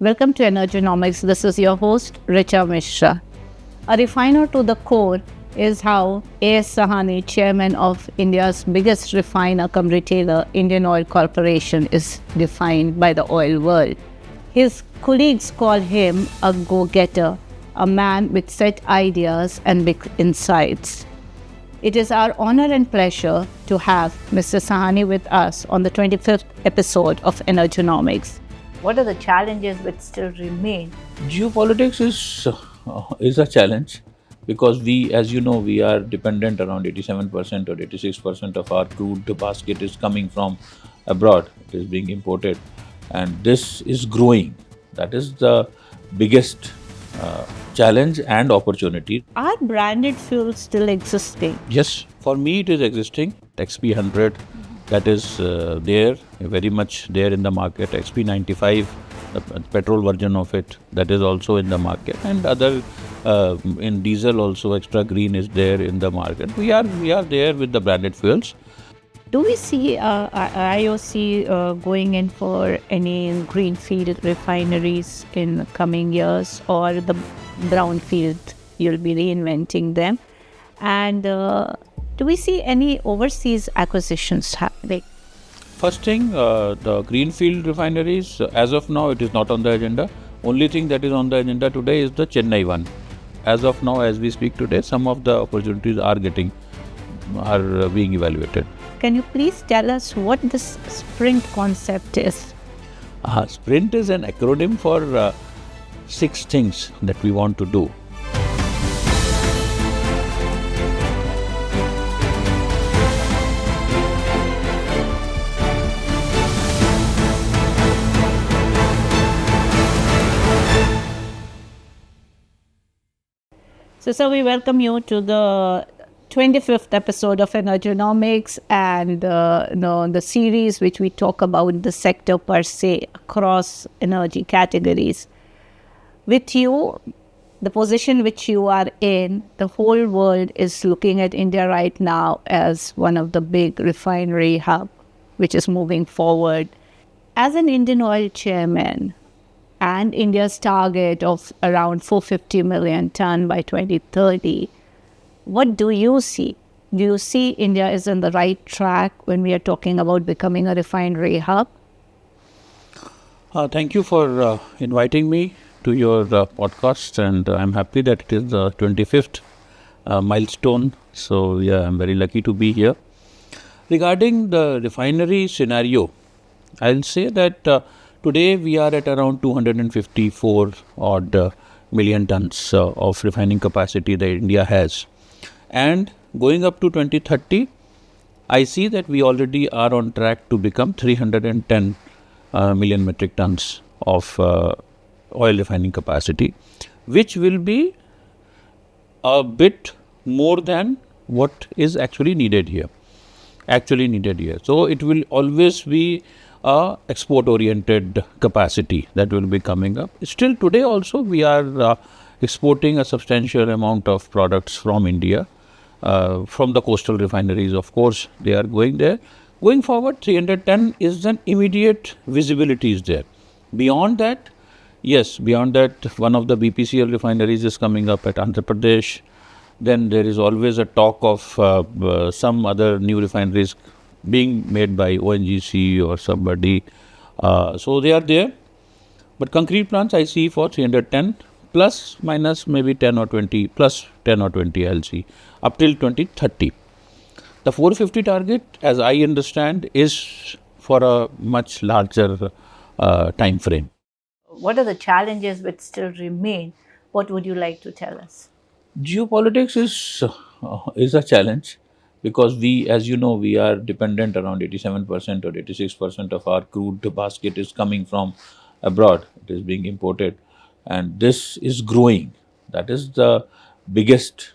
Welcome to Energonomics. This is your host, Richa Mishra. A refiner to the core is how A.S. Sahney, chairman of India's biggest refiner cum retailer, Indian Oil Corporation, is defined by the oil world. His colleagues call him a go-getter, a man with set ideas and big insights. It is our honor and pleasure to have Mr. Sahney with us on the 25th episode of Energonomics. What are the challenges which still remain? Geopolitics is a challenge because we, as you know, we are dependent around 87% or 86% of our crude basket is coming from abroad. It is being imported, and this is growing. That is the biggest challenge and opportunity. Are branded fuels still existing? Yes, for me it is existing. XP100, that is there, very much there in the market. XP95, the petrol version of it, that is also in the market, and other in diesel also extra green is there in the market. We are there with the branded fuels. Do we see IOC going in for any greenfield refineries in coming years, or the brownfield you'll be reinventing them? And do we see any overseas acquisitions happening? First thing, the greenfield refineries, as of now it is not on the agenda. Only thing that is on the agenda today is the Chennai one. As of now, as we speak today, some of the opportunities are being evaluated. Can you please tell us what this sprint concept is? Sprint is an acronym for 6 things that we want to do. So, sir, we welcome you to the 25th episode of Energonomics and the series which we talk about the sector per se across energy categories. With you, the position which you are in, the whole world is looking at India right now as one of the big refinery hub which is moving forward. As an Indian Oil chairman, and India's target of around 450 million ton by 2030, what do you see? Do you see India is on the right track when we are talking about becoming a refinery hub? Thank you for inviting me to your podcast, and I'm happy that it is the 25th milestone. So, yeah, I'm very lucky to be here. Regarding the refinery scenario, I'll say that today we are at around 254 odd million tons of refining capacity that India has. And going up to 2030, I see that we already are on track to become 310 million metric tons of oil refining capacity, which will be a bit more than what is actually needed here. So it will always be a export-oriented capacity that will be coming up. Still today also we are exporting a substantial amount of products from India, from the coastal refineries. Of course, they are going there. Going forward, 310 is an immediate visibility is there. Beyond that, one of the BPCL refineries is coming up at Andhra Pradesh. Then there is always a talk of some other new refineries being made by ONGC or somebody. So they are there. But concrete plants I see for 310 plus minus maybe 10 or 20 plus 10 or 20 I'll see up till 2030. The 450 target, as I understand, is for a much larger time frame. What are the challenges which still remain? What would you like to tell us? Geopolitics is a challenge because we, as you know, we are dependent around 87% or 86% of our crude basket is coming from abroad. It is being imported, and this is growing. That is the biggest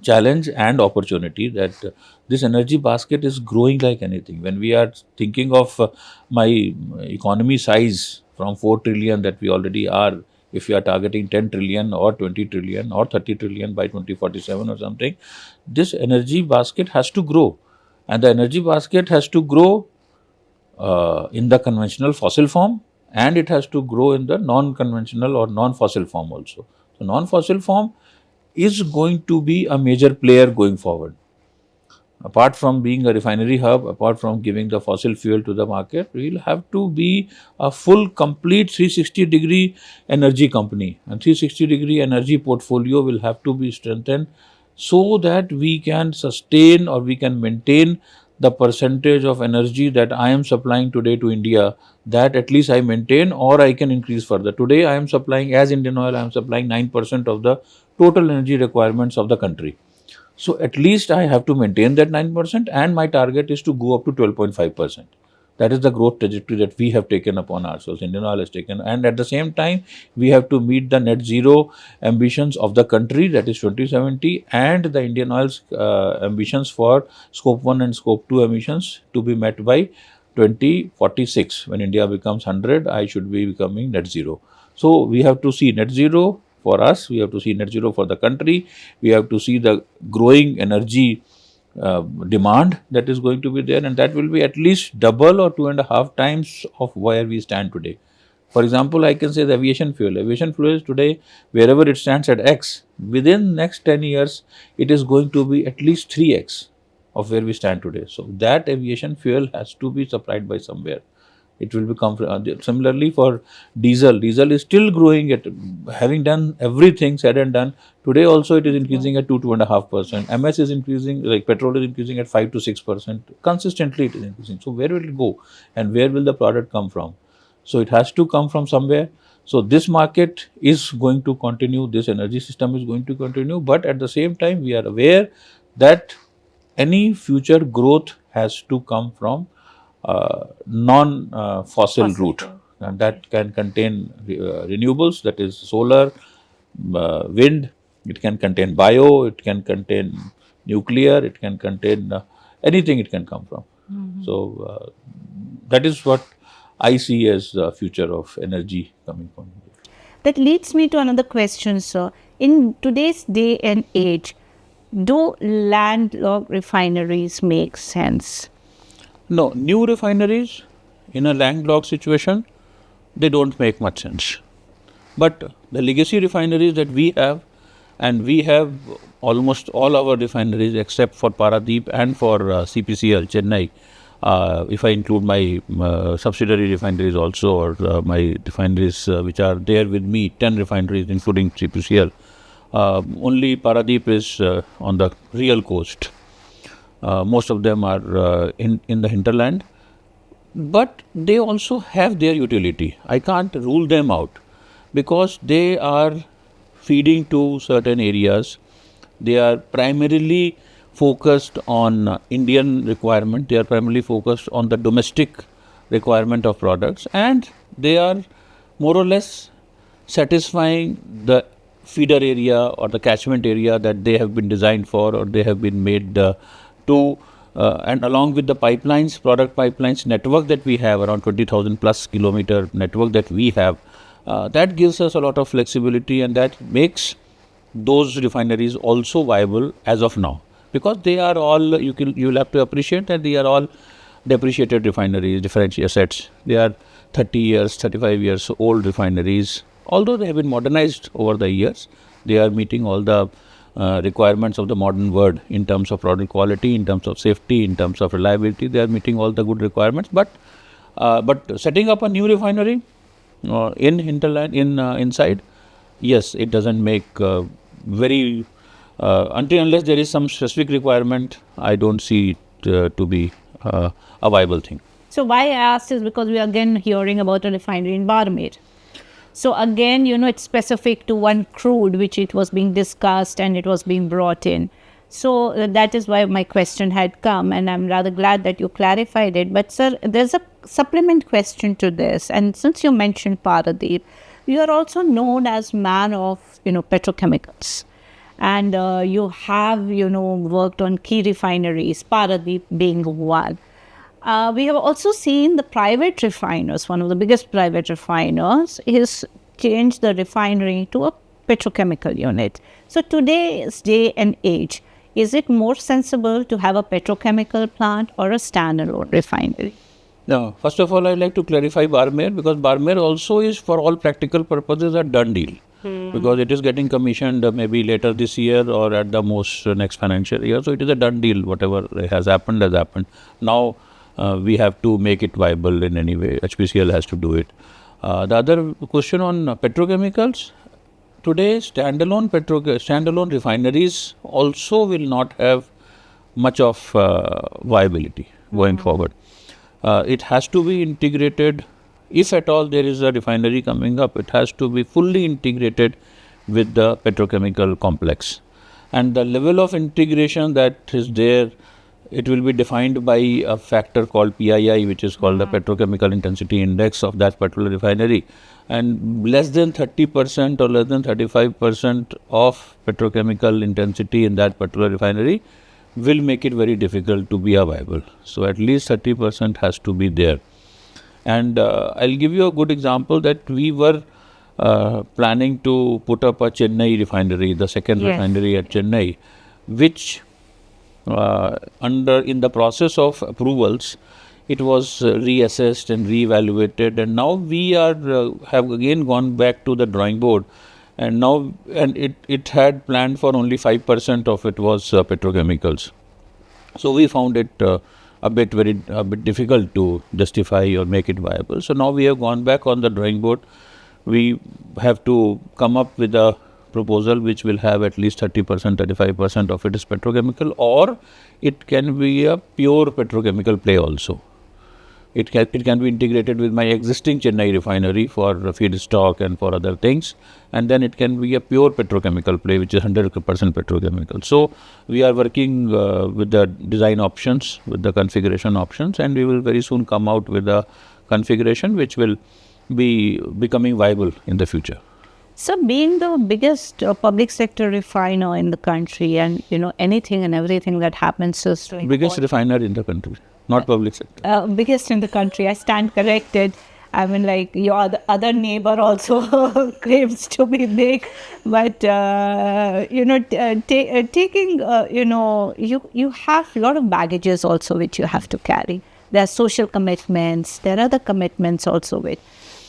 challenge and opportunity, that this energy basket is growing like anything. When we are thinking of my economy size from 4 trillion that we already are, if you are targeting 10 trillion or 20 trillion or 30 trillion by 2047 or something, this energy basket has to grow. And the energy basket has to grow in the conventional fossil form and it has to grow in the non-conventional or non-fossil form also. So non-fossil form is going to be a major player going forward. Apart from being a refinery hub, apart from giving the fossil fuel to the market, we will have to be a full, complete 360-degree energy company. And 360-degree energy portfolio will have to be strengthened so that we can sustain or we can maintain the percentage of energy that I am supplying today to India, that at least I maintain or I can increase further. Today I am supplying, as Indian Oil, I am supplying 9% of the total energy requirements of the country. So at least I have to maintain that 9%, and my target is to go up to 12.5%. That is the growth trajectory that we have taken upon ourselves, Indian Oil has taken. And at the same time, we have to meet the net zero ambitions of the country, that is 2070, and the Indian Oil's ambitions for scope 1 and scope 2 emissions to be met by 2046. When India becomes 100, I should be becoming net zero. So we have to see net zero for us, we have to see net zero for the country, we have to see the growing energy demand that is going to be there, and that will be at least double or 2.5 times of where we stand today. For example, I can say the aviation fuel. Aviation fuel is today, wherever it stands at X, within next 10 years, it is going to be at least 3X of where we stand today. So that aviation fuel has to be supplied by somewhere. It will become similarly for diesel. Diesel is still growing at, having done everything said and done. Today also it is increasing at 2.5%. MS is increasing, like petrol is increasing at 5 to 6%. Consistently it is increasing. So where will it go, and where will the product come from? So it has to come from somewhere. So this market is going to continue. This energy system is going to continue. But at the same time, we are aware that any future growth has to come from non-fossil route, and that can contain renewables, that is solar, wind, it can contain bio, it can contain nuclear, it can contain anything it can come from. So that is what I see as the future of energy coming from. That leads me to another question, sir. In today's day and age, do landlocked refineries make sense? No, new refineries in a landlocked situation, they don't make much sense. But the legacy refineries that we have, and we have almost all our refineries except for Paradeep and for CPCL, Chennai, if I include my subsidiary refineries also, or my refineries which are there with me, 10 refineries including CPCL, only Paradeep is on the real coast. Most of them are in the hinterland, but they also have their utility. I can't rule them out because they are feeding to certain areas. They are primarily focused on Indian requirement. They are primarily focused on the domestic requirement of products, and they are more or less satisfying the feeder area or the catchment area that they have been designed for, or they have been made to, and along with the pipelines, product pipelines network that we have, around 20,000 plus kilometer network that we have, that gives us a lot of flexibility, and that makes those refineries also viable as of now, because they are all, you will have to appreciate that they are all depreciated refineries, differential assets. They are 30 years, 35 years old refineries. Although they have been modernized over the years, they are meeting all the requirements of the modern world in terms of product quality, in terms of safety, in terms of reliability. They are meeting all the good requirements. But setting up a new refinery in hinterland, inside, yes, it doesn't make very unless there is some specific requirement. I don't see it to be a viable thing. So why I asked is because we are again hearing about a refinery in Barmer. So again, it's specific to one crude which it was being discussed and it was being brought in. So that is why my question had come, and I'm rather glad that you clarified it. But sir, there's a supplement question to this. And since you mentioned Paradeep, you are also known as man of, petrochemicals. And you have, worked on key refineries, Paradeep being one. We have also seen the private refiners, one of the biggest private refiners, is changed the refinery to a petrochemical unit. So today's day and age, is it more sensible to have a petrochemical plant or a standalone refinery? Now, first of all, I'd like to clarify Barmer, because Barmer also is, for all practical purposes, a done deal. Because it is getting commissioned maybe later this year or at the most next financial year. So it is a done deal. Whatever has happened has happened. Now we have to make it viable in any way. HPCL has to do it. The other question on petrochemicals. Today, standalone refineries also will not have much of viability going forward. It has to be integrated. If at all there is a refinery coming up, it has to be fully integrated with the petrochemical complex. And the level of integration that is there, it will be defined by a factor called PII, which is called the Petrochemical Intensity Index of that particular refinery. And less than 30% or less than 35% of petrochemical intensity in that particular refinery will make it very difficult to be viable. So at least 30% has to be there. And I'll give you a good example that we were planning to put up a Chennai refinery, the second refinery at Chennai, which in the process of approvals, it was reassessed and reevaluated, and now we have again gone back to the drawing board, and it had planned for only 5% of it was petrochemicals. So we found it a bit difficult to justify or make it viable. So now we have gone back on the drawing board. We have to come up with a proposal which will have at least 30%, 35% of it is petrochemical, or it can be a pure petrochemical play also. It can be integrated with my existing Chennai refinery for feedstock and for other things, and then it can be a pure petrochemical play, which is 100% petrochemical. So we are working with the design options, with the configuration options, and we will very soon come out with a configuration which will be becoming viable in the future. So, being the biggest public sector refiner in the country, and anything and everything that happens is to biggest refiner in the country, not public sector. Biggest in the country. I stand corrected. I mean, like your other neighbor also claims to be big, but taking you have a lot of baggages also which you have to carry. There are social commitments. There are other commitments also with.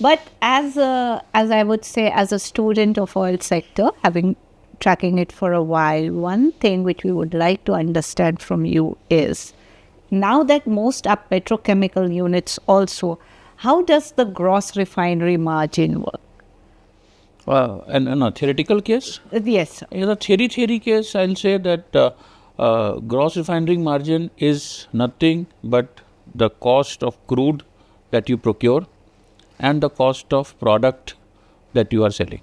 But as I would say, as a student of oil sector, having tracking it for a while, one thing which we would like to understand from you is, now that most are petrochemical units also, how does the gross refinery margin work? And in a theoretical case? Yes. In a theory case, I'll say that gross refinery margin is nothing but the cost of crude that you procure and the cost of product that you are selling.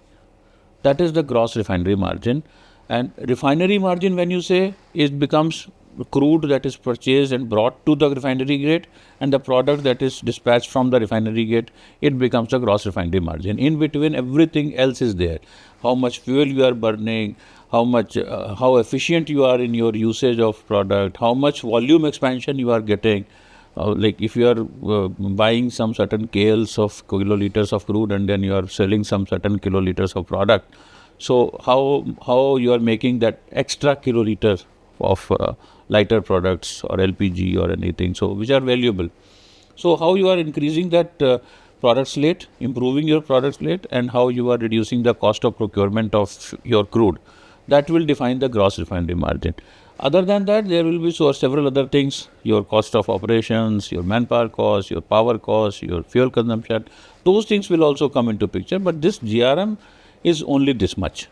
That is the gross refinery margin. And refinery margin, when you say, it becomes crude that is purchased and brought to the refinery gate, and the product that is dispatched from the refinery gate, it becomes the gross refinery margin. In between, everything else is there. How much fuel you are burning, how efficient you are in your usage of product, how much volume expansion you are getting. Like if you are buying some certain kiloliters of crude, and then you are selling some certain kiloliters of product. So how you are making that extra kiloliter of lighter products or LPG or anything, so which are valuable. So how you are increasing that product slate, improving your product slate, and how you are reducing the cost of procurement of your crude, that will define the gross refinery margin. Other than that, there will be several other things: your cost of operations, your manpower cost, your power cost, your fuel consumption. Those things will also come into picture. But this GRM is only this much.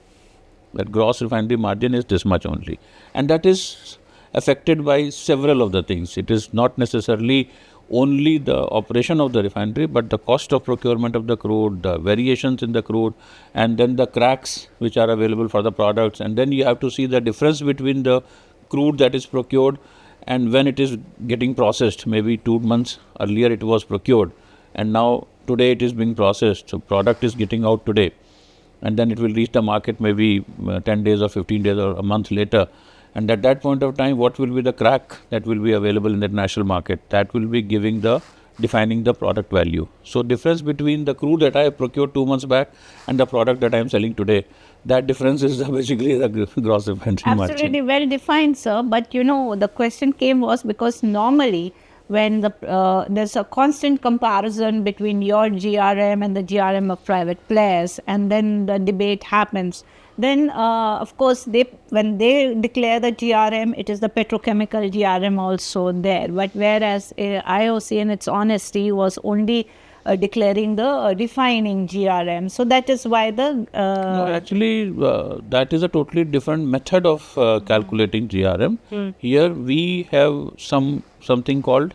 That gross refinery margin is this much only, and that is affected by several of the things. It is not necessarily only the operation of the refinery, but the cost of procurement of the crude, the variations in the crude, and then the cracks which are available for the products. And then you have to see the difference between the crude that is procured and when it is getting processed. Maybe 2 months earlier it was procured, and now today it is being processed. So product is getting out today, and then it will reach the market maybe 10 days or 15 days or a month later. And at that point of time, what will be the crack that will be available in the international market? That will be defining the product value. So difference between the crude that I have procured 2 months back and the product that I am selling today, that difference is basically the gross refinery margin. Absolutely well defined, sir. But the question was because normally when there's a constant comparison between your GRM and the GRM of private players, and then the debate happens. Then, of course, when they declare the GRM, it is the petrochemical GRM also there. But whereas IOC in its honesty was only declaring the refining GRM. So that is why the... No, actually, that is a totally different method of calculating GRM. Here we have something called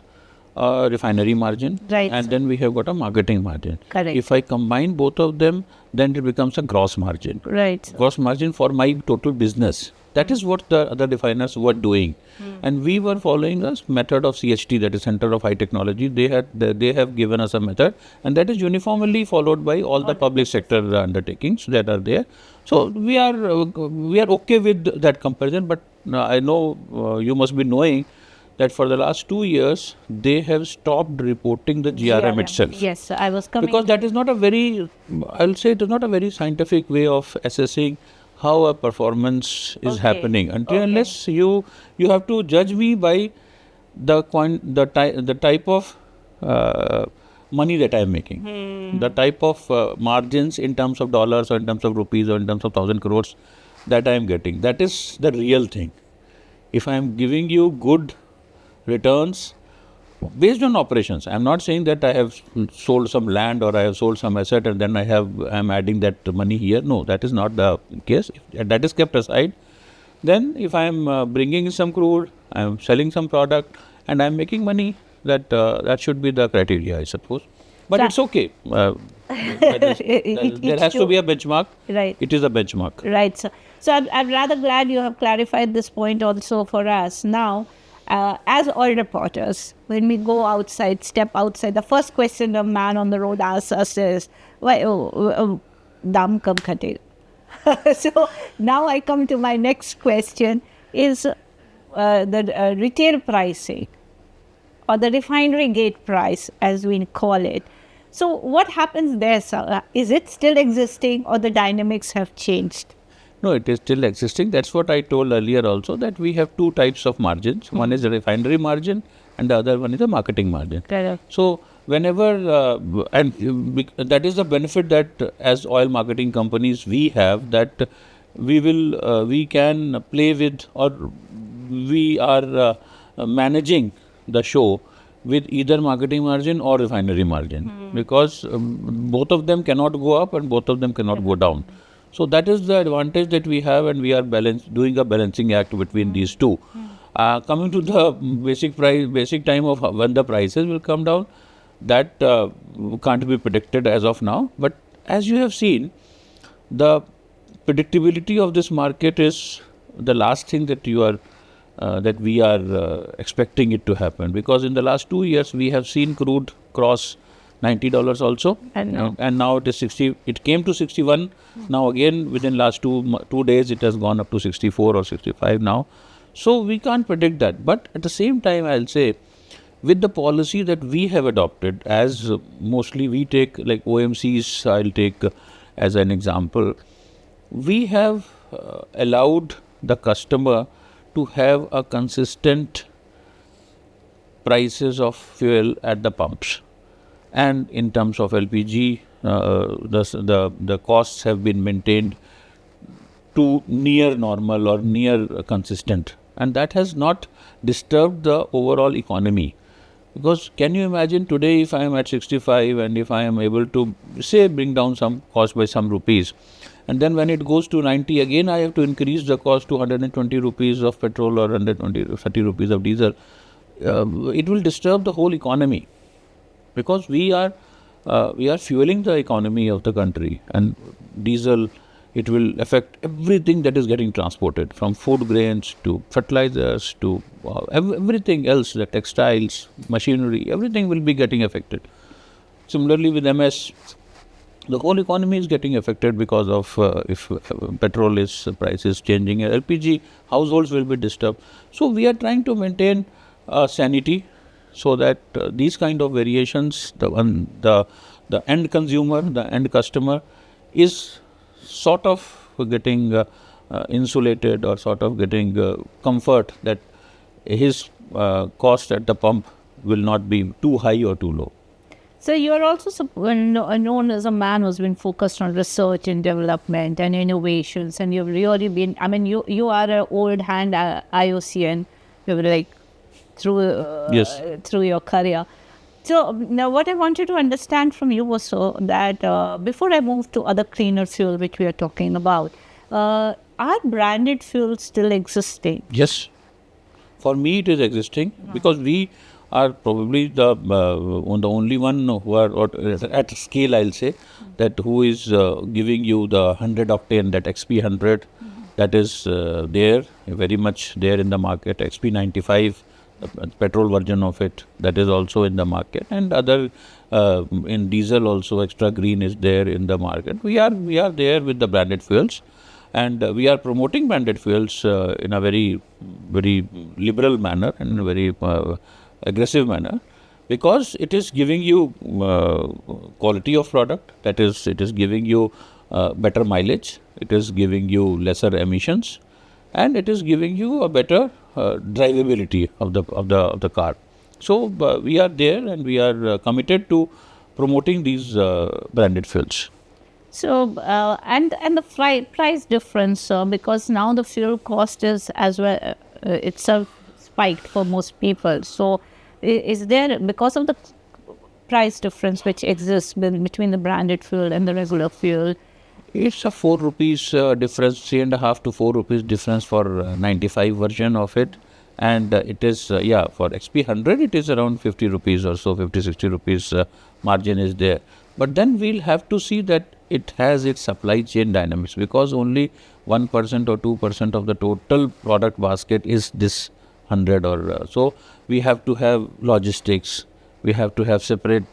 refinery margin, Right. and then we have got a marketing margin. Correct. If I combine both of them, then it becomes a gross margin. Right. Gross margin for my total business. That is what the other refiners were doing, and we were following a method of CHT, that is Center of High Technology. They have given us a method, and that is uniformly followed by all the public sector undertakings that are there. So we are okay with that comparison. But I know you must be knowing that for the last 2 years they have stopped reporting the GRM itself. Yes, I was coming. Because that is not a very, I'll say it is not a very scientific way of assessing how a performance is happening. Unless you have to judge me by the type of money that I am making, the type of margins in terms of dollars or in terms of rupees or in terms of 1,000 crores that I am getting. That is the real thing. If I am giving you good returns based on operations, I am not saying that I have sold some land or I have sold some asset and then I am adding that money here. No, that is not the case. If that is kept aside, then if I am bringing in some crude, I am selling some product and I am making money, that should be the criteria, I suppose. But it's okay. There has to be a benchmark. Right. It is a benchmark. Right. So I'm rather glad you have clarified this point also for us. Now, as oil reporters, when we go outside, step outside, the first question a man on the road asks us is, why, dam kab khatega? So now I come to my next question is the retail pricing or the refinery gate price, as we call it. So what happens there, sir? Is it still existing or the dynamics have changed? No, it is still existing. That's what I told earlier also, that we have two types of margins. One is the refinery margin and the other one is the marketing margin. Correct. So whenever, that is the benefit that as oil marketing companies we have, that we can play with, or we are managing the show with either marketing margin or refinery margin, because both of them cannot go up and both of them cannot go down. So that is the advantage that we have, and we are doing a balancing act between these two. Coming to the basic time of when the prices will come down, that can't be predicted as of now. But as you have seen, the predictability of this market is the last thing that we are expecting it to happen, because in the last 2 years we have seen crude cross $90 also, and now it is 60. It came to 61. Now again within last 2 days it has gone up to 64 or 65 now. So we can't predict that. But at the same time, I'll say, with the policy that we have adopted, as mostly we take like OMCs, I'll take as an example, we have allowed the customer to have a consistent prices of fuel at the pumps. And in terms of LPG, the costs have been maintained to near normal or near consistent, and that has not disturbed the overall economy. Because can you imagine today, if I am at 65 and if I am able to say bring down some cost by some rupees, and then when it goes to 90 again I have to increase the cost to 120 rupees of petrol or 30 rupees of diesel, it will disturb the whole economy. Because we are fueling the economy of the country, and diesel, it will affect everything that is getting transported, from food grains to fertilizers to everything else, the textiles, machinery, everything will be getting affected. Similarly with MS, the whole economy is getting affected because of if petrol price is changing, LPG, households will be disturbed. So we are trying to maintain sanity, so that these kind of variations, the end consumer, the end customer is sort of getting insulated, or sort of getting comfort that his cost at the pump will not be too high or too low. So you're also known as a man who's been focused on research and development and innovations, and you've really been. I mean, you are an old hand IOCN. You've like Yes. through your career. So now, what I wanted to understand from you was so that before I move to other cleaner fuel, which we are talking about, are branded fuels still existing? Yes. For me, it is existing because we are probably the only one who are or at scale. I'll say that who is giving you the 100 octane, that XP100, that is there very much there in the market. XP95, the petrol version of it, that is also in the market, and other in diesel also extra green is there in the market. We are there with the branded fuels. And we are promoting branded fuels in a very liberal manner and a very aggressive manner, because it is giving you quality of product. That is, it is giving you better mileage. It is giving you lesser emissions, and it is giving you a better drivability of the car. So we are there, and we are committed to promoting these branded fuels. So and the price difference, because now the fuel cost is as well itself spiked for most people. So is there, because of the price difference which exists between the branded fuel and the regular fuel? It's a 4 rupees difference, 3.5 to 4 rupees difference for 95 version of it. And it is, for XP100, it is around 50 rupees or so, 50, 60 rupees margin is there. But then we'll have to see that it has its supply chain dynamics, because only 1% or 2% of the total product basket is this 100 or so. We have to have logistics. We have to have separate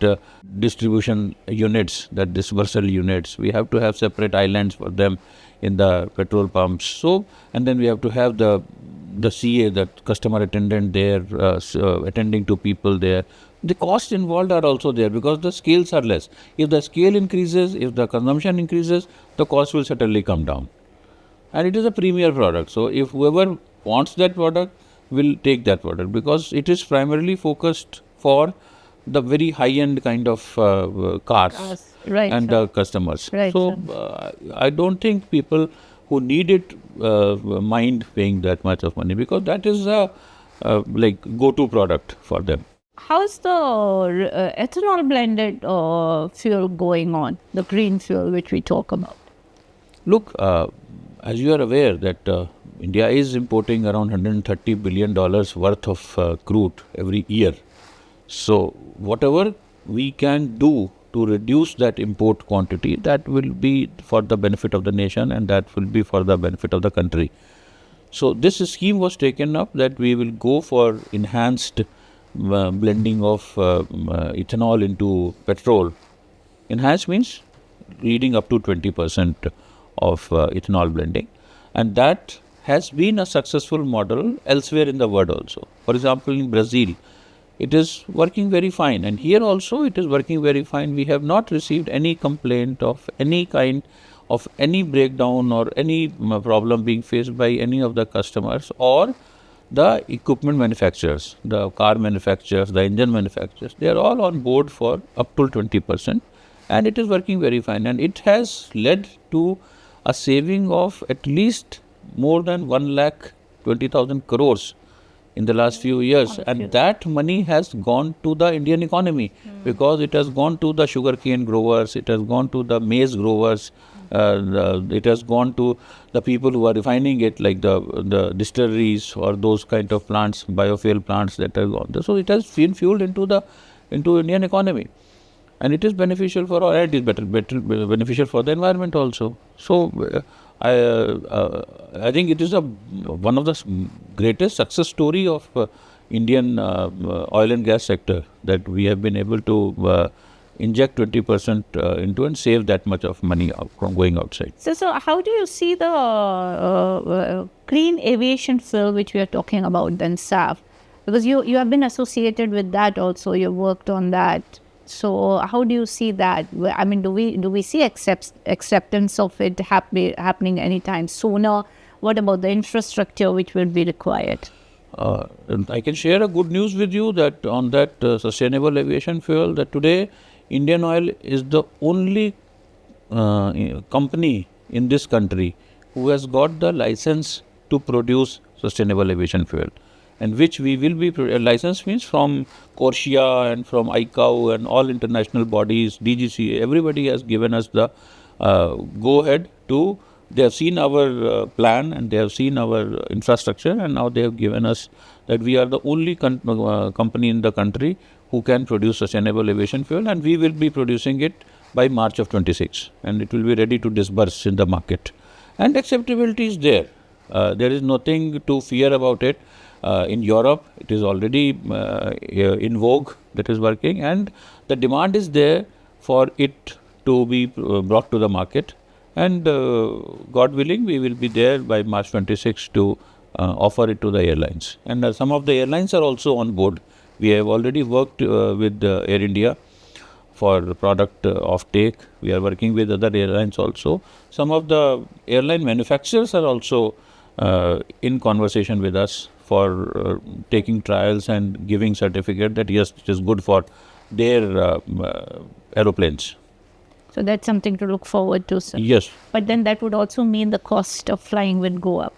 distribution units, that dispersal units. We have to have separate islands for them in the petrol pumps. So, and then we have to have the CA, that customer attendant there, attending to people there. The costs involved are also there because the scales are less. If the scale increases, if the consumption increases, the cost will certainly come down. And it is a premier product. So if whoever wants that product will take that product, because it is primarily focused for the very high-end kind of cars Right, and customers. Right, So I don't think people who need it mind paying that much of money, because that is a like go-to product for them. How's the ethanol blended fuel going on, the green fuel which we talk about? Look, as you are aware that India is importing around $130 billion worth of crude every year. So whatever we can do to reduce that import quantity, that will be for the benefit of the nation, and that will be for the benefit of the country. So this scheme was taken up that we will go for enhanced blending of ethanol into petrol. Enhanced means leading up to 20% of ethanol blending, and that has been a successful model elsewhere in the world also. For example, in Brazil, it is working very fine, and here also it is working very fine. We have not received any complaint of any kind of any breakdown or any problem being faced by any of the customers or the equipment manufacturers, the car manufacturers, the engine manufacturers. They are all on board for up to 20%, and it is working very fine. And it has led to a saving of at least more than 1,20,000 crores in the last few years, and that money has gone to the Indian economy because it has gone to the sugarcane growers, it has gone to the maize growers, it has gone to the people who are refining it, like the distilleries or those kind of plants, biofuel plants that have gone there. So it has been fueled into Indian economy, and it is beneficial for all. It is better beneficial for the environment also. So I think it is one of the greatest success story of Indian oil and gas sector, that we have been able to inject 20% into and save that much of money from going outside. So how do you see the clean aviation fuel which we are talking about, then SAF? Because you have been associated with that also, you worked on that. So how do you see that? I mean, do we see acceptance of it happening anytime sooner? What about the infrastructure which will be required? And I can share a good news with you that on that sustainable aviation fuel, that today Indian Oil is the only company in this country who has got the license to produce sustainable aviation fuel, and which we will be license means from Corsia and from ICAO and all international bodies, DGCA, everybody has given us the go ahead to. They have seen our plan and they have seen our infrastructure, and now they have given us that we are the only company in the country who can produce sustainable aviation fuel, and we will be producing it by March of 26, and it will be ready to disburse in the market. And acceptability is there. There is nothing to fear about it. In Europe, it is already in vogue, that is working, and the demand is there for it to be brought to the market. And God willing, we will be there by March 26 to offer it to the airlines. And some of the airlines are also on board. We have already worked with Air India for product offtake. We are working with other airlines also. Some of the airline manufacturers are also in conversation with us for taking trials and giving certificate that yes, it is good for their aeroplanes. So that's something to look forward to, sir. Yes. But then that would also mean the cost of flying will go up.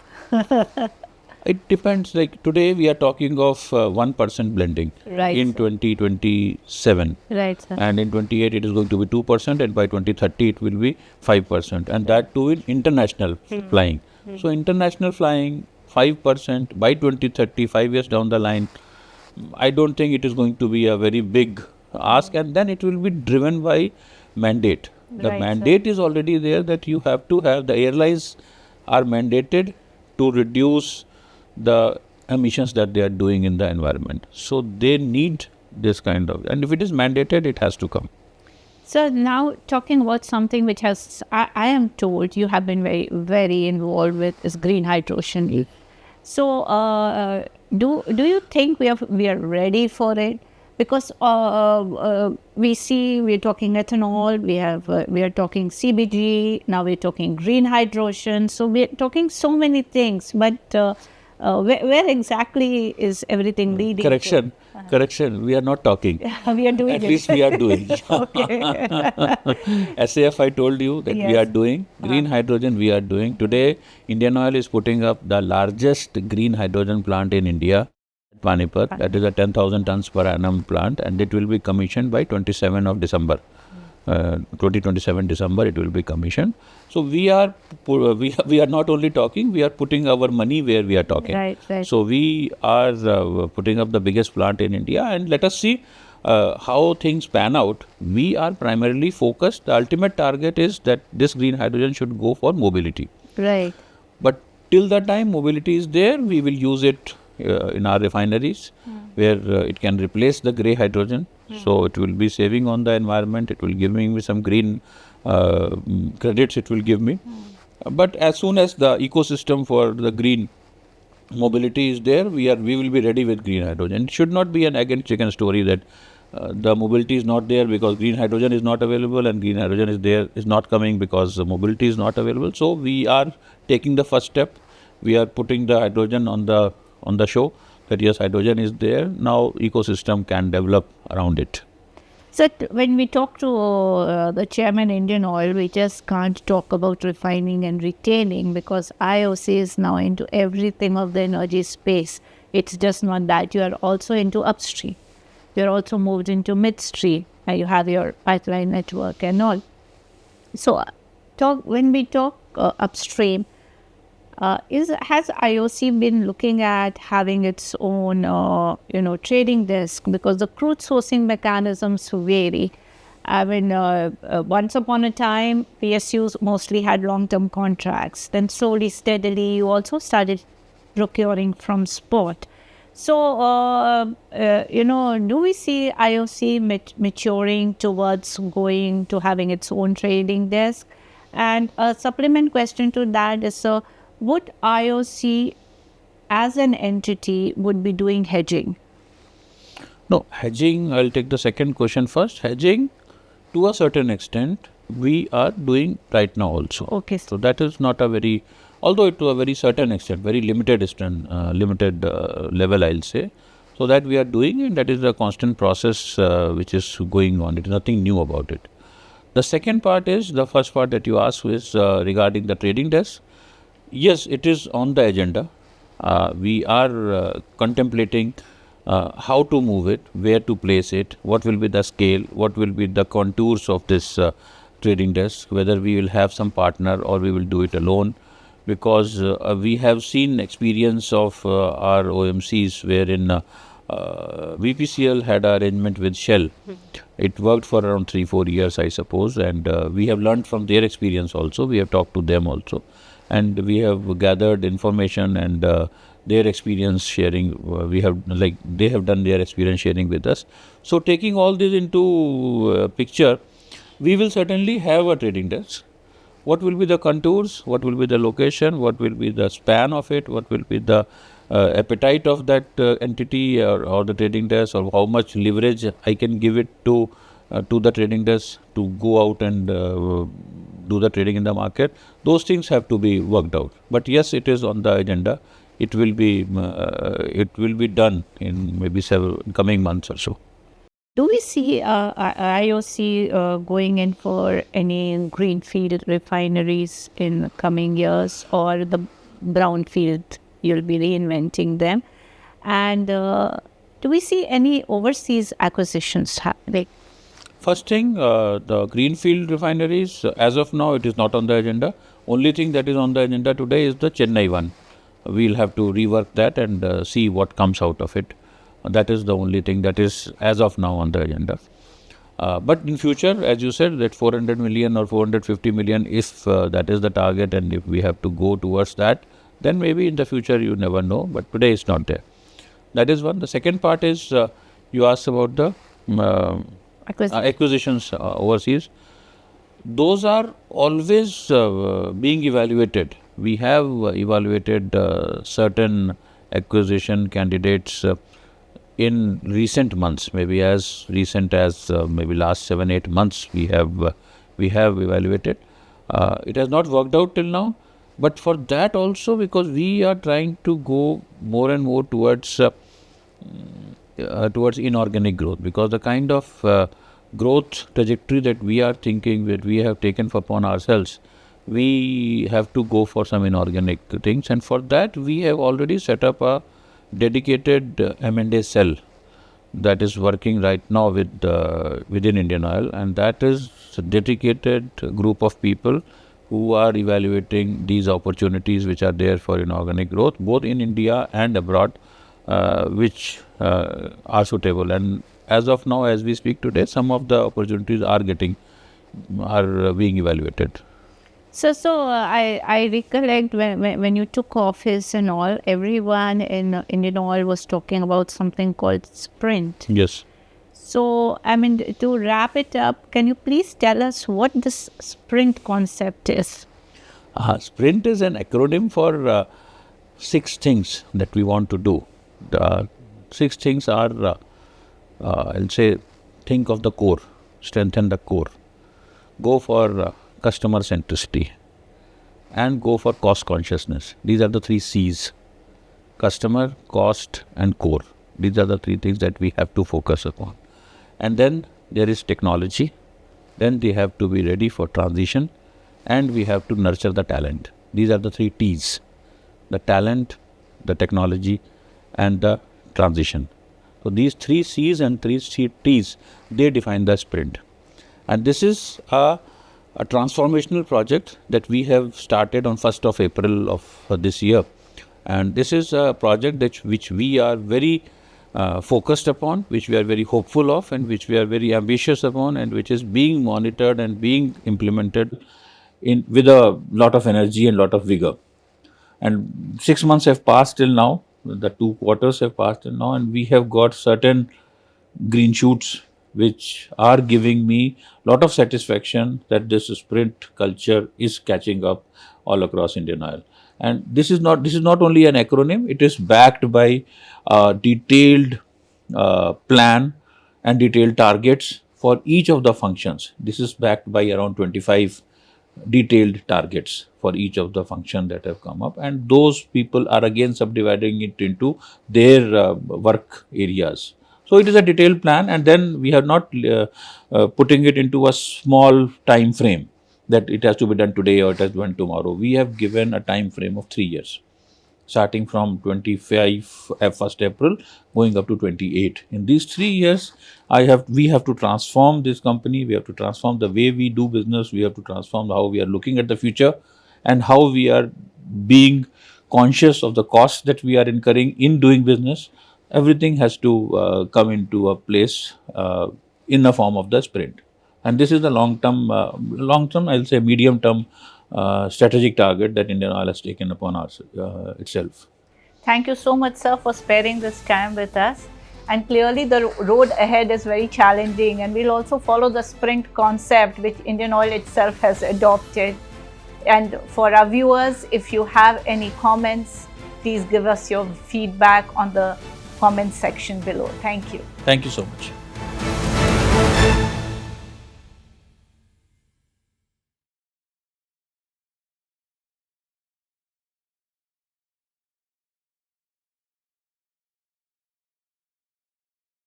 It depends. Like today, we are talking of 1% blending Right, in sir. 2027. Right, sir. And in 28, it is going to be 2%, and by 2030, it will be 5%. And that too in international flying. So international flying, 5% by 2030, 5 years down the line, I don't think it is going to be a very big ask. And then it will be driven by mandate. The Right, sir. mandate is already there that you have to have, the airlines are mandated to reduce the emissions that they are doing in the environment. So they need this kind of, and if it is mandated, it has to come. So now talking about something which has, I am told you have been very, very involved with is green hydrogen. So do you think we are ready for it? Because we're talking ethanol, we are talking CBG, now we're talking green hydrogen. So we're talking so many things, but where exactly is everything leading? Correction. We are not talking. We are doing At it. least we are doing. Okay. SAF, I told you that we Yes. are doing. Green hydrogen, we are doing. Today, Indian Oil is putting up the largest green hydrogen plant in India, Panipat. That is a 10,000 tons per annum plant, and it will be commissioned by 27 of December. 2027 December, it will be commissioned. So we are not only talking, we are putting our money where we are talking. Right. So we are putting up the biggest plant in India, and let us see how things pan out. We are primarily focused. The ultimate target is that this green hydrogen should go for mobility. Right. But till the time mobility is there, we will use it in our refineries, where it can replace the grey hydrogen. So it will be saving on the environment. It will give me some green credits. It will give me. But as soon as the ecosystem for the green mobility is there, we will be ready with green hydrogen. It should not be an egg and chicken story that the mobility is not there because green hydrogen is not available, and green hydrogen is not coming because the mobility is not available. So we are taking the first step. We are putting the hydrogen on the show that yes, hydrogen is there. Now ecosystem can develop around it. So when we talk to the chairman Indian Oil, we just can't talk about refining and retailing because IOC is now into everything of the energy space. It's just not that. You are also into upstream. You're also moved into midstream. You have your pipeline network and all. So when we talk upstream, has IOC been looking at having its own, trading desk, because the crude sourcing mechanisms vary. I mean, once upon a time, PSUs mostly had long-term contracts. Then slowly, steadily, you also started procuring from spot. So, do we see IOC maturing towards going to having its own trading desk? And a supplement question to that is, would IOC as an entity would be doing hedging? No, hedging, I'll take the second question first. Hedging, to a certain extent, we are doing right now also. Okay. So that is not a very although to a very certain extent, very limited extent, limited level, I'll say. So that we are doing, and that is a constant process which is going on. It is nothing new about it. The second part is, the first part that you asked is regarding the trading desk. Yes, it is on the agenda. We are contemplating how to move it, where to place it, what will be the scale, what will be the contours of this trading desk, whether we will have some partner or we will do it alone. Because we have seen experience of our OMCs wherein VPCL had an arrangement with Shell. It worked for around 3-4 years, I suppose, and we have learned from their experience also. We have talked to them also, and we have gathered information and their experience sharing. We have, like, they have done their experience sharing with us. So taking all this into picture, we will certainly have a trading desk. What will be the contours, what will be the location, what will be the span of it, what will be the appetite of that entity or the trading desk, or how much leverage I can give it to the trading desk to go out and do the trading in the market. Those things have to be worked out. But yes, it is on the agenda. It will be done in maybe several coming months or so. Do we see IOC going in for any greenfield refineries in coming years, or the brownfield, you'll be reinventing them? And do we see any overseas acquisitions happening? First thing, the greenfield refineries, as of now, it is not on the agenda. Only thing that is on the agenda today is the Chennai one. We'll have to rework that and see what comes out of it. That is the only thing that is as of now on the agenda. But in future, as you said, that 400 million or 450 million, if that is the target and if we have to go towards that, then maybe in the future, you never know. But today it's not there. That is one. The second part is you asked about the acquisitions overseas. Those are always being evaluated. We have evaluated certain acquisition candidates in recent months, maybe as recent as maybe last 7-8 months. We have evaluated. It has not worked out till now, but for that also, because we are trying to go more and more towards inorganic growth, because the kind of growth trajectory that we are thinking, that we have taken upon ourselves, we have to go for some inorganic things, and for that we have already set up a dedicated M&A cell that is working right now within Indian Oil, and that is a dedicated group of people who are evaluating these opportunities which are there for inorganic growth, both in India and abroad, which are suitable. And as of now, as we speak today, some of the opportunities are being evaluated. So I recollect when you took office and all, everyone in Indian Oil was talking about something called sprint. Yes. So, I mean, to wrap it up, can you please tell us what this sprint concept is? Sprint is an acronym for 6 things that we want to do. The 6 things are, I'll say, think of the core, strengthen the core, go for customer centricity, and go for cost consciousness. These are the 3 C's: customer, cost, and core. These are the 3 things that we have to focus upon. And then there is technology. Then they have to be ready for transition, and we have to nurture the talent. These are the 3 T's: the talent, the technology, and the transition. So these 3 C's and 3 T's, they define the sprint. And this is a transformational project that we have started on 1st of April of this year. And this is a project which we are very focused upon, which we are very hopeful of, and which we are very ambitious upon, and which is being monitored and being implemented with a lot of energy and lot of vigor. And 6 months have passed till now, the 2 quarters have passed till now, and we have got certain green shoots which are giving me a lot of satisfaction that this sprint culture is catching up all across Indian Oil. And this is not only an acronym; it is backed by a detailed plan and detailed targets for each of the functions. This is backed by around 25 detailed targets for each of the function that have come up, and those people are again subdividing it into their work areas. So it is a detailed plan, and then we are not putting it into a small time frame that it has to be done today or it has to be done tomorrow. We have given a time frame of 3 years, starting from 25 1st April going up to 28. In these 3 years, we have to transform this company, we have to transform the way we do business, we have to transform how we are looking at the future, and how we are being conscious of the costs that we are incurring in doing business. Everything has to come into a place in the form of the sprint. And this is the long term, I'll say medium term strategic target that Indian Oil has taken upon itself. Thank you so much, sir, for sparing this time with us. And clearly, the road ahead is very challenging, and we'll also follow the sprint concept which Indian Oil itself has adopted. And for our viewers, if you have any comments, please give us your feedback on the comment section below. Thank you. Thank you so much.